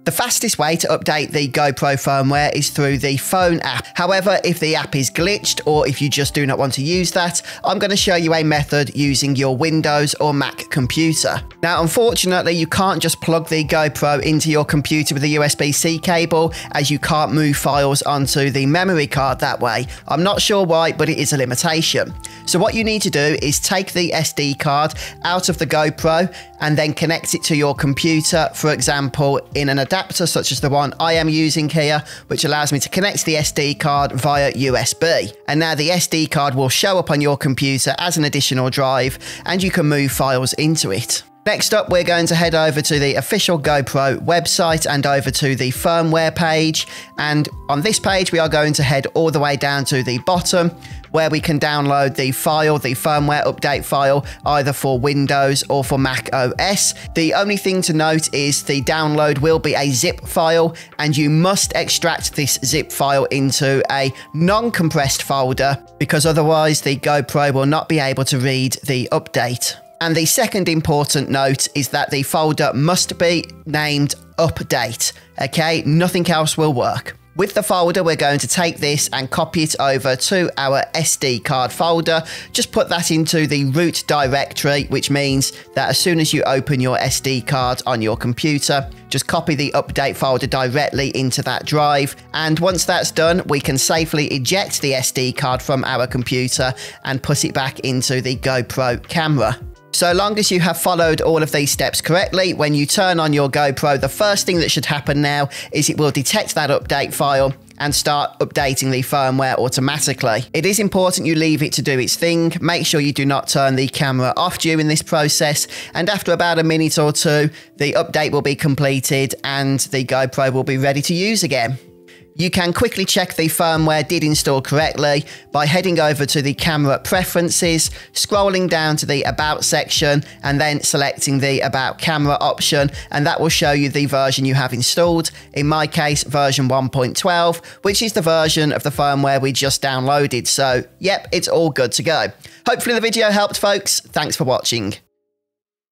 The fastest way to update the GoPro firmware is through the phone app. However, if the app is glitched or if you just do not want to use that, I'm going to show you a method using your Windows or Mac computer. Now, unfortunately, you can't just plug the GoPro into your computer with a USB-C cable, as you can't move files onto the memory card that way. I'm not sure why, but it is a limitation. So what you need to do is take the SD card out of the GoPro and then connect it to your computer, for example, in an adapter such as the one I am using here, which allows me to connect the SD card via USB. And now the SD card will show up on your computer as an additional drive, and you can move files into it. Next up, we're going to head over to the official GoPro website and over to the firmware page. And on this page, we are going to head all the way down to the bottom, where we can download the file, the firmware update file, either for Windows or for Mac OS. The only thing to note is the download will be a zip file, and you must extract this zip file into a non-compressed folder, because otherwise the GoPro will not be able to read the update. And the second important note is that the folder must be named update, okay? Nothing else will work. With the folder, we're going to take this and copy it over to our SD card folder. Just put that into the root directory, which means that as soon as you open your SD card on your computer, just copy the update folder directly into that drive. And once that's done, we can safely eject the SD card from our computer and put it back into the GoPro camera. So long as you have followed all of these steps correctly, when you turn on your GoPro, the first thing that should happen now is it will detect that update file and start updating the firmware automatically. It is important you leave it to do its thing. Make sure you do not turn the camera off during this process, and after about a minute or two, the update will be completed and the GoPro will be ready to use again. You can quickly check the firmware did install correctly by heading over to the camera preferences, scrolling down to the about section, and then selecting the about camera option, and that will show you the version you have installed. In my case, version 1.12, which is the version of the firmware we just downloaded. So yep, it's all good to go. Hopefully the video helped, folks. Thanks for watching.